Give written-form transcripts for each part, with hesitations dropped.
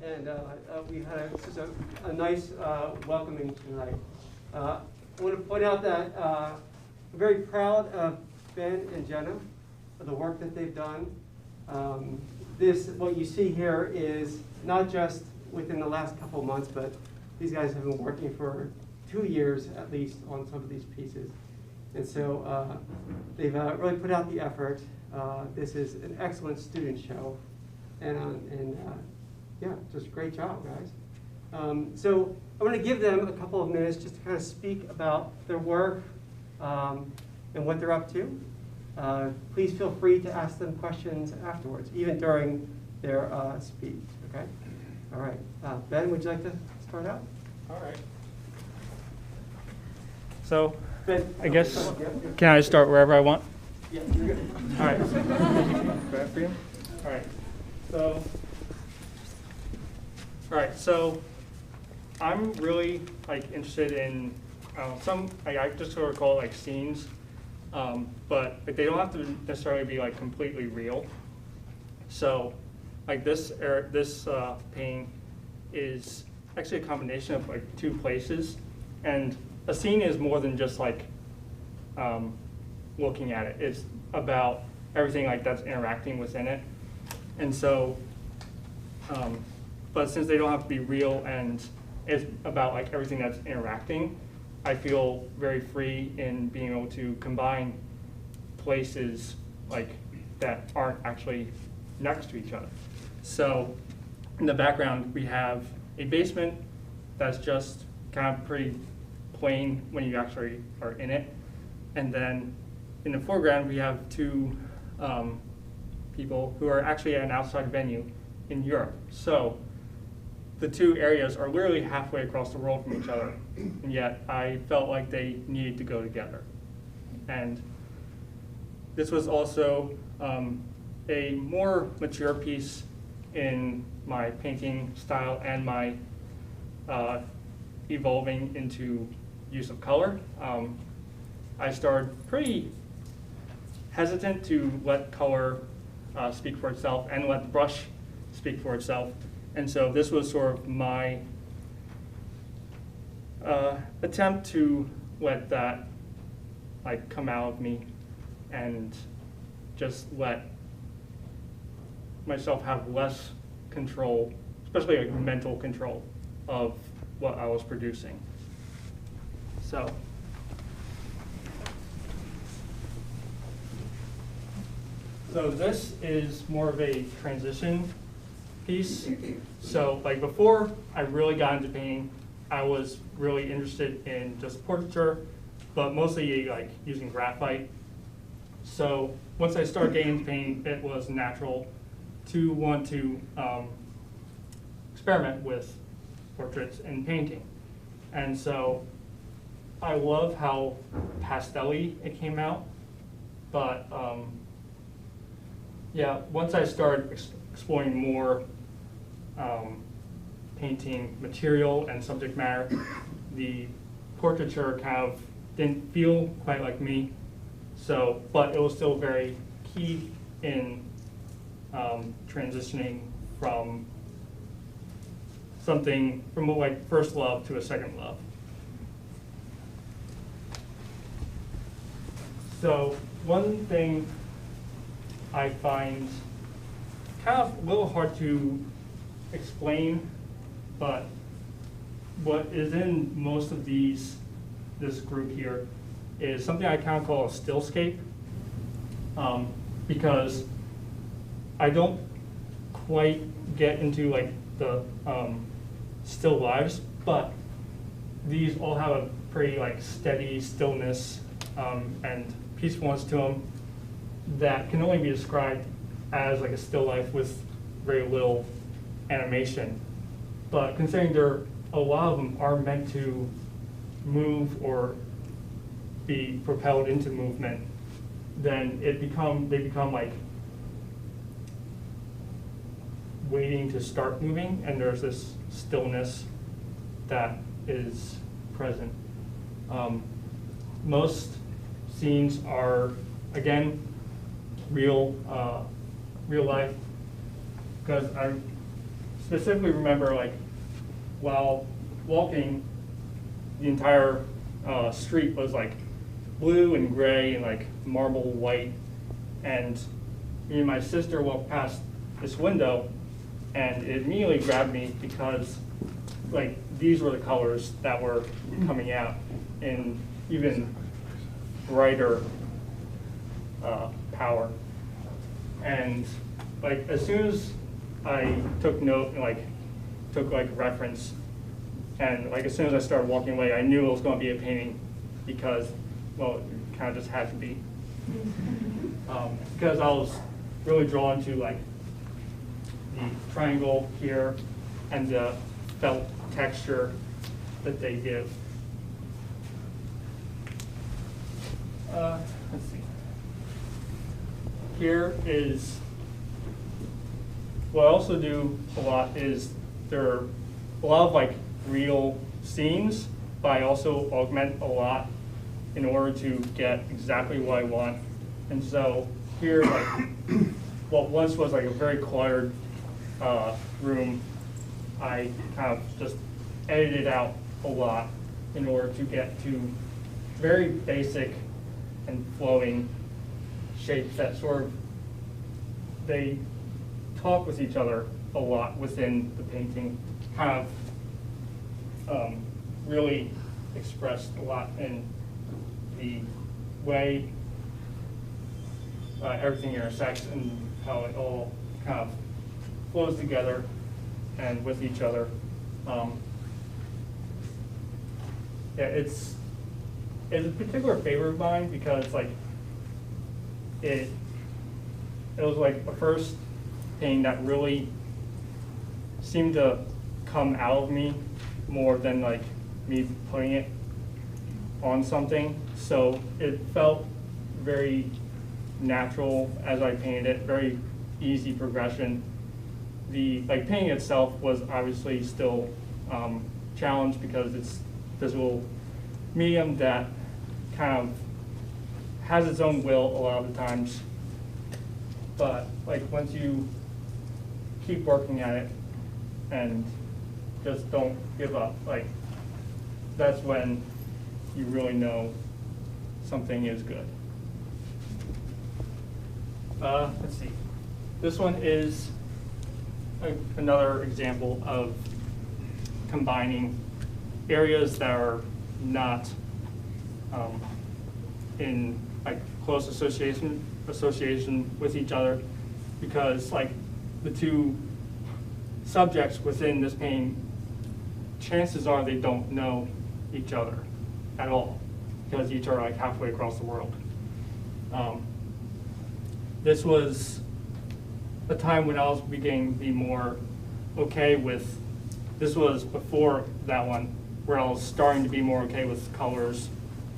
and we had such a nice welcoming tonight. I want to point out that I'm very proud of Ben and Jenna for the work that they've done. What you see here is not just within the last couple of months, but these guys have been working for 2 years at least on some of these pieces. And so they've really put out the effort. This is an excellent student show. And yeah, just great job, guys. So I'm going to give them a couple of minutes just to kind of speak about their work and what they're up to. Please feel free to ask them questions afterwards, even during their speech, okay? All right. Ben, would you like to start out? All right. So, Ben, I guess, can I start wherever I want? Yeah, you're good. All right. Grab for you. All right. So I'm really interested in I just sort of call it scenes, but they don't have to necessarily be completely real. So this painting is actually a combination of two places, and a scene is more than just looking at it. It's about everything that's interacting within it. And so, but since they don't have to be real and it's about everything that's interacting, I feel very free in being able to combine places that aren't actually next to each other. So in the background, we have a basement that's just kind of pretty plain when you actually are in it. And then in the foreground, we have two people who are actually at an outside venue in Europe. So the two areas are literally halfway across the world from each other, and yet I felt like they needed to go together. And this was also a more mature piece in my painting style and my evolving into use of color. I started pretty hesitant to let color speak for itself and let the brush speak for itself. And so this was sort of my attempt to let that come out of me and just let myself have less control, especially mental control of what I was producing. So this is more of a transition piece. So before I really got into painting, I was really interested in just portraiture, but mostly using graphite. So once I started getting into painting, it was natural to want to experiment with portraits and painting. And so I love how pastel-y it came out, but yeah, once I started exploring more painting material and subject matter, the portraiture kind of didn't feel quite like me. So, but it was still very key in transitioning from something from first love to a second love. So one thing I find kind of a little hard to explain, but what is in most of this group here is something I kind of call a stillscape, because I don't quite get into the still lives, but these all have a pretty steady stillness and peacefulness to them that can only be described as a still life with very little animation. But considering a lot of them are meant to move or be propelled into movement, then they become waiting to start moving, and there's this stillness that is present. Most scenes are, again, real life, because I specifically remember, like, while walking, the entire street was like blue and gray and like marble white, and me and my sister walked past this window, and it immediately grabbed me because like these were the colors that were coming out in even brighter power. And like as soon as I took note and like took like reference, and like as soon as I started walking away, I knew it was going to be a painting because, well, it kind of just had to be. Because I was really drawn to like the triangle here and the felt texture that they give. Let's see. Here is, what I also do a lot is there are a lot of like real scenes, but I also augment a lot in order to get exactly what I want. And so here, like, what once was like a very cluttered room, I kind of just edited out a lot in order to get to very basic and flowing shapes that sort of, they talk with each other a lot within the painting, kind of really expressed a lot in the way everything intersects and how it all kind of flows together and with each other. Yeah, it's a particular favorite of mine because like it was like the first painting that really seemed to come out of me more than like me putting it on something. So it felt very natural as I painted it, very easy progression. The like painting itself was obviously still challenged because it's visual medium that kind of has its own will a lot of the times. But like once you keep working at it and just don't give up, like that's when you really know something is good. Let's see. This one is another example of combining areas that are not in like close association with each other, because like the two subjects within this painting, chances are they don't know each other at all, because each are like halfway across the world. This was a time when I was beginning to be more okay with, this was before that one, where I was starting to be more okay with colors,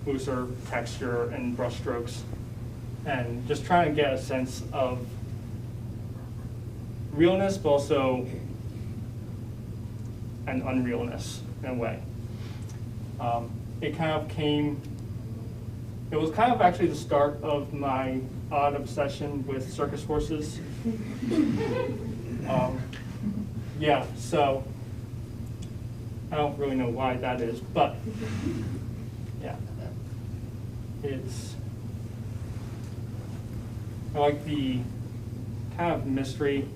looser texture, and brush strokes, and just trying to get a sense of realness, but also an unrealness in a way. It kind of came, it was kind of actually the start of my odd obsession with circus horses. Yeah, so I don't really know why that is, but yeah, I like the kind of mystery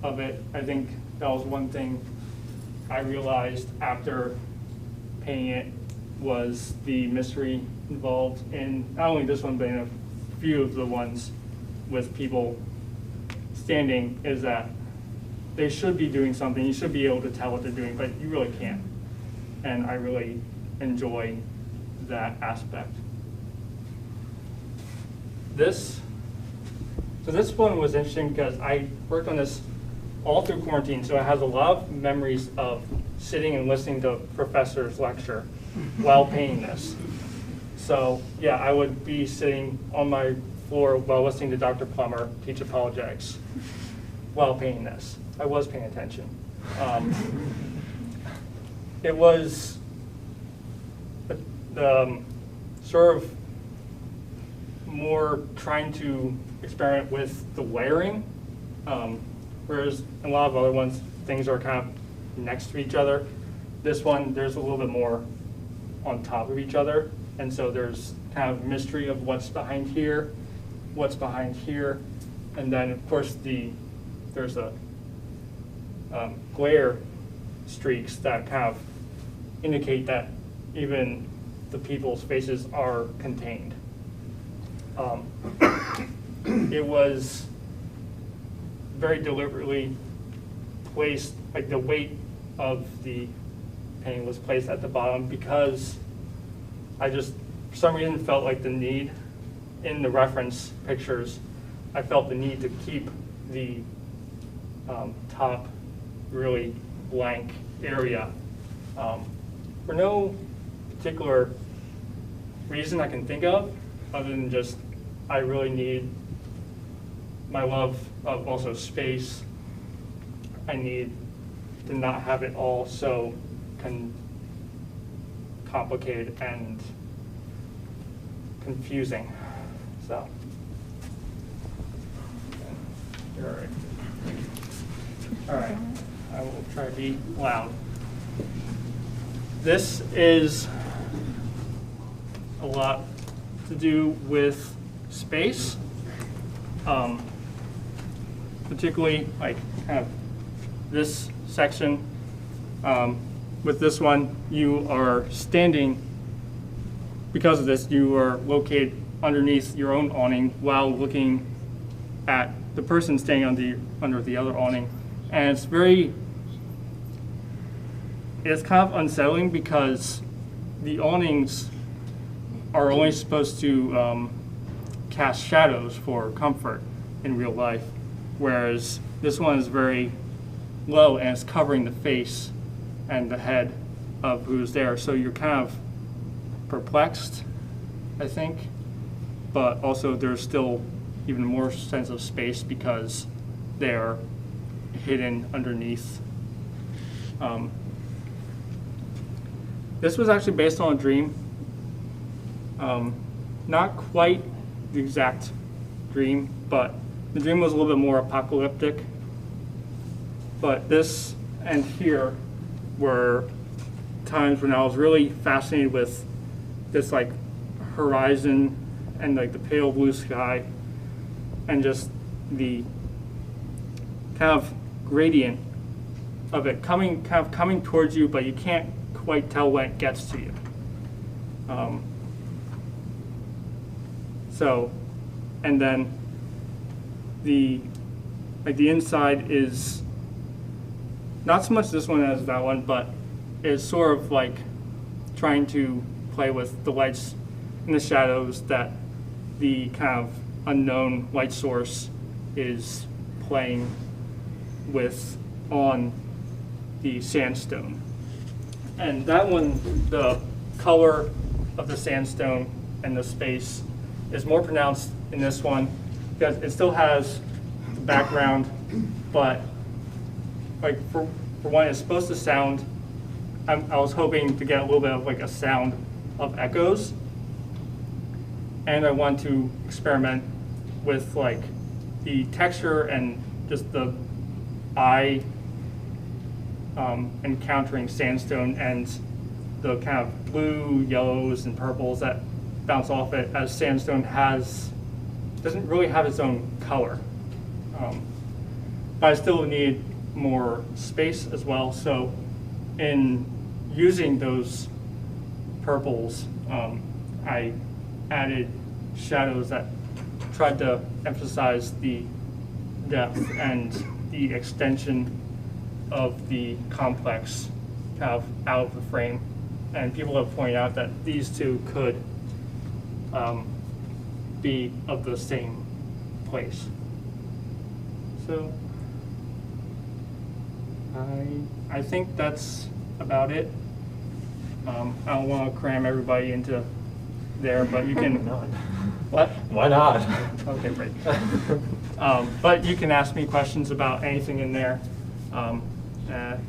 of it. I think that was one thing I realized after painting it, was the mystery involved in not only this one, but in a few of the ones with people standing, is that they should be doing something. You should be able to tell what they're doing, but you really can't. And I really enjoy that aspect. So this one was interesting because I worked on this all through quarantine, so it has a lot of memories of sitting and listening to professors lecture while painting this. So yeah, I would be sitting on my floor while listening to Dr. Plummer teach apologetics while painting this. I was paying attention. It was sort of more trying to experiment with the layering, whereas in a lot of other ones, things are kind of next to each other. This one, there's a little bit more on top of each other, and so there's kind of mystery of what's behind here, and then of course there's a glare streaks that kind of indicate that even the people's faces are contained. It was very deliberately placed, like the weight of the painting was placed at the bottom because I just, for some reason, felt like the need in the reference pictures, I felt the need to keep the top really blank area. For no particular reason I can think of, other than just I really need my love of also space. I need to not have it all so complicated and confusing. So, all right, I will try to be loud. This is a lot to do with space, particularly like kind of this section. With this one, you are standing, because of this, you are located underneath your own awning while looking at the person staying under the other awning. And it's kind of unsettling because the awnings are only supposed to cast shadows for comfort in real life, whereas this one is very low and it's covering the face and the head of who's there. So you're kind of perplexed, I think, but also there's still even more sense of space because they're hidden underneath. This was actually based on a dream. Not quite the exact dream, but the dream was a little bit more apocalyptic. But this and here were times when I was really fascinated with this like horizon and like the pale blue sky and just the kind of gradient of it coming towards you, but you can't quite tell when it gets to you. And then the inside is not so much this one as that one, but is sort of like trying to play with the lights and the shadows that the kind of unknown light source is playing with on the sandstone. And that one, the color of the sandstone and the space is more pronounced in this one because it still has the background, but like for one, it's supposed to sound, I was hoping to get a little bit of like a sound of echoes, and I want to experiment with like the texture and just the eye encountering sandstone and the kind of blue, yellows, and purples that bounce off it, as sandstone doesn't really have its own color. But I still need more space as well, so in using those purples, I added shadows that tried to emphasize the depth and the extension of the complex kind of out of the frame. And people have pointed out that these two could be of the same place. So I think that's about it. I don't want to cram everybody into there, but you can. What? Why not? Okay, great. But you can ask me questions about anything in there.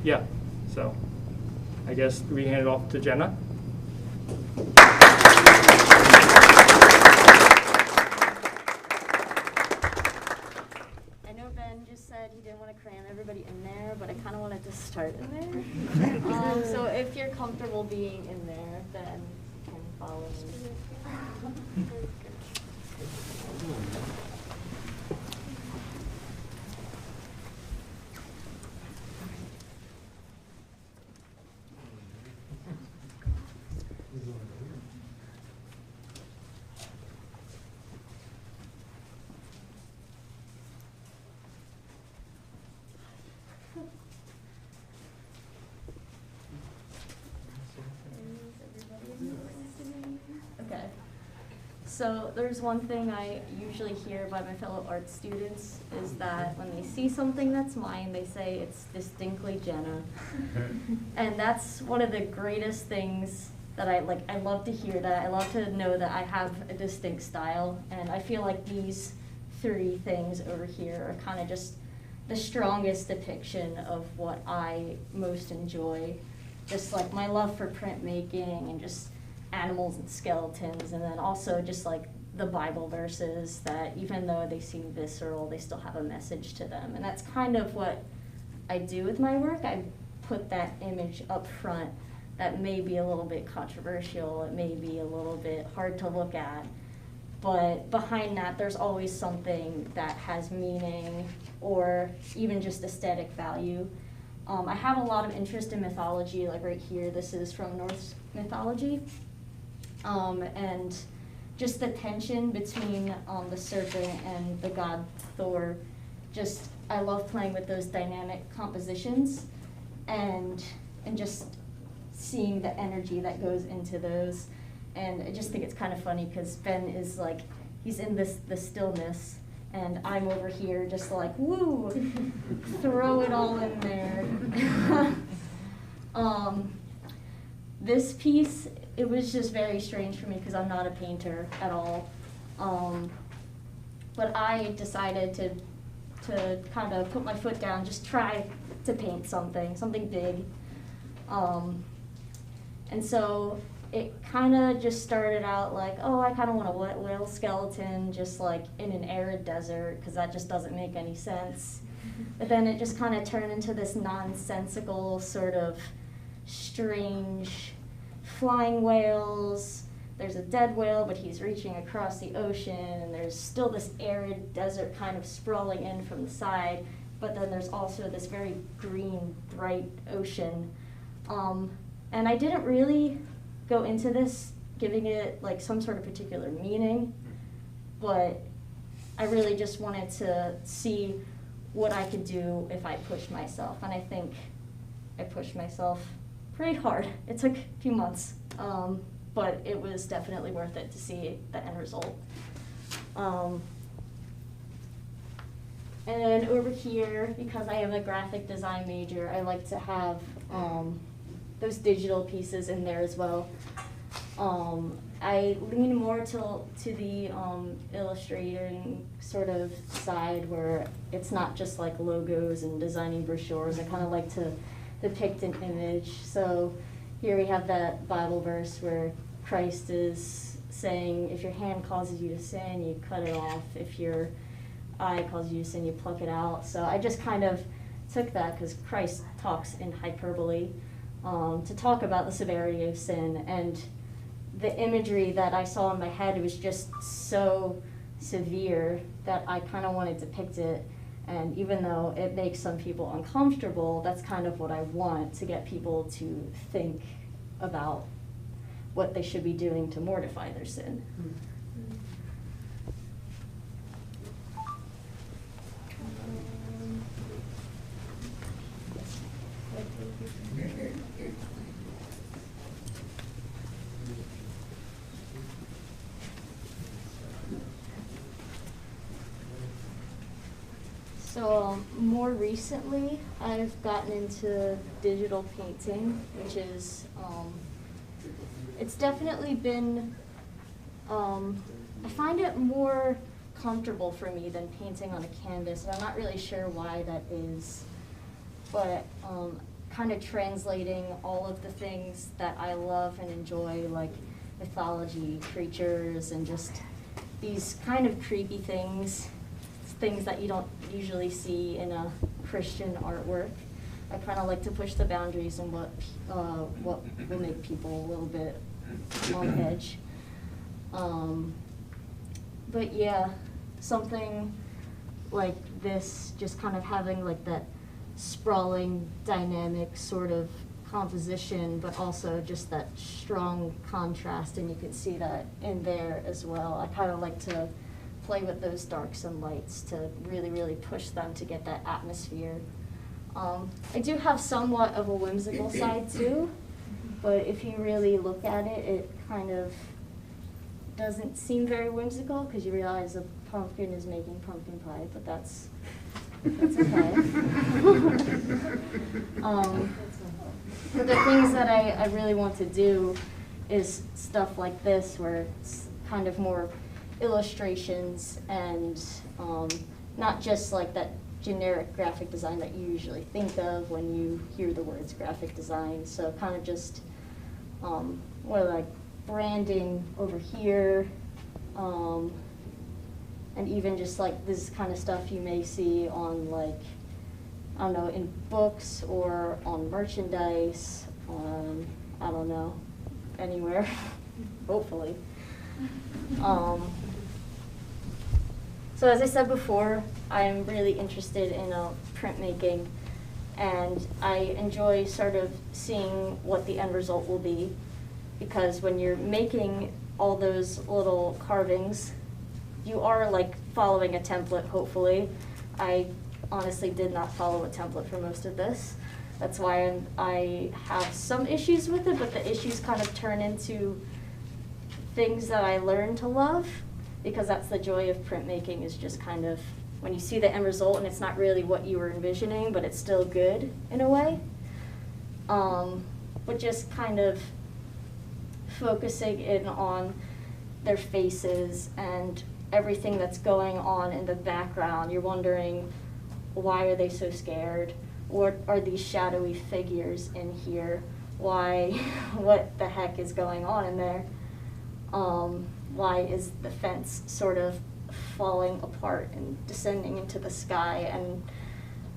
Yeah, so I guess we hand it off to Jenna. I know Ben just said he didn't want to cram everybody in there, but I kind of want start in there. So if you're comfortable being in there, then you can follow me. Okay. So there's one thing I usually hear by my fellow art students is that when they see something that's mine, they say it's distinctly Jenna. And that's one of the greatest things that I love to hear that. I love to know that I have a distinct style. And I feel like these three things over here are kind of just the strongest depiction of what I most enjoy. Just like my love for printmaking and just animals and skeletons, and then also just like the Bible verses that even though they seem visceral, they still have a message to them. And that's kind of what I do with my work. I put that image up front that may be a little bit controversial, it may be a little bit hard to look at, but behind that there's always something that has meaning or even just aesthetic value. I have a lot of interest in mythology, like right here, this is from Norse mythology. And just the tension between the serpent and the god Thor, just, I love playing with those dynamic compositions and just seeing the energy that goes into those. And I just think it's kind of funny because Ben is like, he's in the stillness, and I'm over here just like, woo, throw it all in there. This piece, it was just very strange for me because I'm not a painter at all. But I decided to kind of put my foot down, just try to paint something big. And so it kind of just started out like, oh, I kind of want a wet whale skeleton just like in an arid desert because that just doesn't make any sense. But then it just kind of turned into this nonsensical sort of strange flying whales. There's a dead whale, but he's reaching across the ocean, and there's still this arid desert kind of sprawling in from the side, but then there's also this very green, bright ocean. And I didn't really go into this giving it like some sort of particular meaning, but I really just wanted to see what I could do if I pushed myself, and I think I pushed myself pretty hard. It took a few months, but it was definitely worth it to see the end result. And then over here, because I am a graphic design major, I like to have those digital pieces in there as well. I lean more to the illustrating sort of side where it's not just like logos and designing brochures. I kind of like to depict an image. So here we have that Bible verse where Christ is saying, if your hand causes you to sin, you cut it off. If your eye causes you to sin, you pluck it out. So I just kind of took that because Christ talks in hyperbole to talk about the severity of sin, and the imagery that I saw in my head was just so severe that I kind of wanted to depict it. And even though it makes some people uncomfortable, that's kind of what I want, to get people to think about what they should be doing to mortify their sin. So more recently, I've gotten into digital painting, which is, it's definitely been, I find it more comfortable for me than painting on a canvas, and I'm not really sure why that is, but kind of translating all of the things that I love and enjoy, like mythology, creatures, and just these kind of creepy things that you don't usually see in a Christian artwork. I kind of like to push the boundaries and what will make people a little bit on edge. But yeah, something like this, just kind of having like that sprawling, dynamic sort of composition, but also just that strong contrast, and you can see that in there as well. I kind of like to play with those darks and lights to really, really push them to get that atmosphere. I do have somewhat of a whimsical side too, but if you really look at it, it kind of doesn't seem very whimsical because you realize a pumpkin is making pumpkin pie, but that's okay. But the things that I really want to do is stuff like this, where it's kind of more illustrations and not just like that generic graphic design that you usually think of when you hear the words graphic design. So kind of just more like branding over here, and even just like this kind of stuff you may see on, like, I don't know, in books or on merchandise, I don't know, anywhere, hopefully. So as I said before, I'm really interested in printmaking, and I enjoy sort of seeing what the end result will be, because when you're making all those little carvings, you are like following a template, hopefully. I honestly did not follow a template for most of this. That's why I have some issues with it, but the issues kind of turn into things that I learned to love, because that's the joy of printmaking, is just kind of when you see the end result and it's not really what you were envisioning, but it's still good in a way. But just kind of focusing in on their faces and everything that's going on in the background. You're wondering, why are they so scared? What are these shadowy figures in here? Why, what the heck is going on in there? Why is the fence sort of falling apart and descending into the sky? And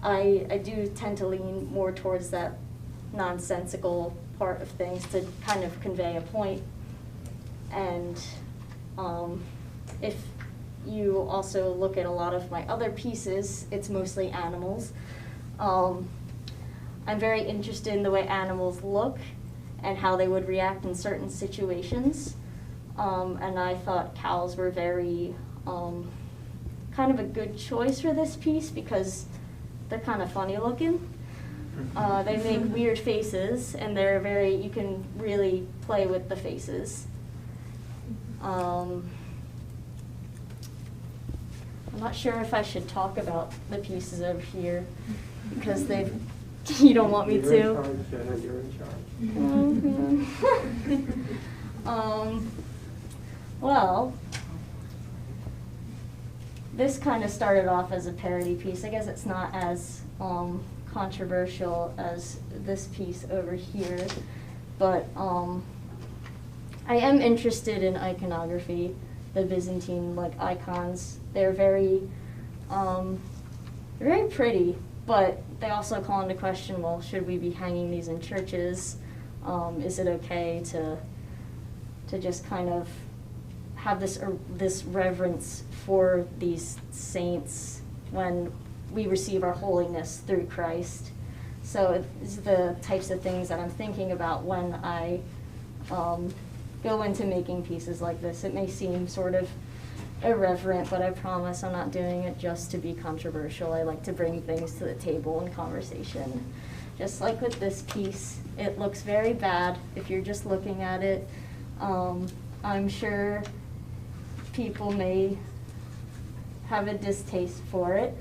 I do tend to lean more towards that nonsensical part of things to kind of convey a point. And if you also look at a lot of my other pieces, it's mostly animals. I'm very interested in the way animals look and how they would react in certain situations. And I thought cows were very kind of a good choice for this piece because they're kind of funny looking. They make weird faces, and they're very, you can really play with the faces. I'm not sure if I should talk about the pieces over here because you don't want me to. You're in charge, Jenna, you're in charge. Well, this kind of started off as a parody piece. I guess it's not as controversial as this piece over here, but I am interested in iconography, the Byzantine icons. They're very pretty, but they also call into question, well, should we be hanging these in churches? Is it okay to just kind of have this reverence for these saints when we receive our holiness through Christ? So these are the types of things that I'm thinking about when I go into making pieces like this. It may seem sort of irreverent, but I promise I'm not doing it just to be controversial. I like to bring things to the table in conversation. Just like with this piece, it looks very bad if you're just looking at it. I'm sure people may have a distaste for it,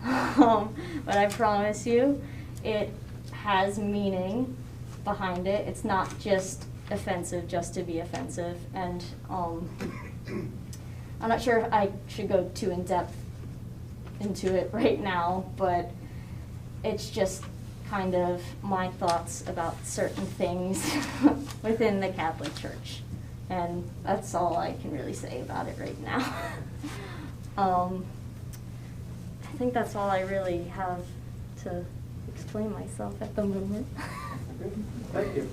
but I promise you it has meaning behind it. It's not just offensive just to be offensive, and I'm not sure if I should go too in depth into it right now, but it's just kind of my thoughts about certain things within the Catholic Church, and that's all I can really say about it right now. I think that's all I really have to explain myself at the moment. Thank you.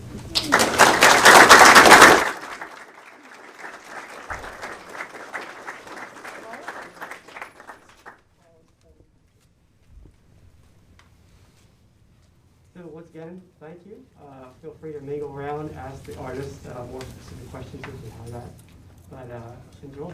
So once again, thank you. Feel free to mingle around, ask the artist more specific questions if you have that. But enjoy.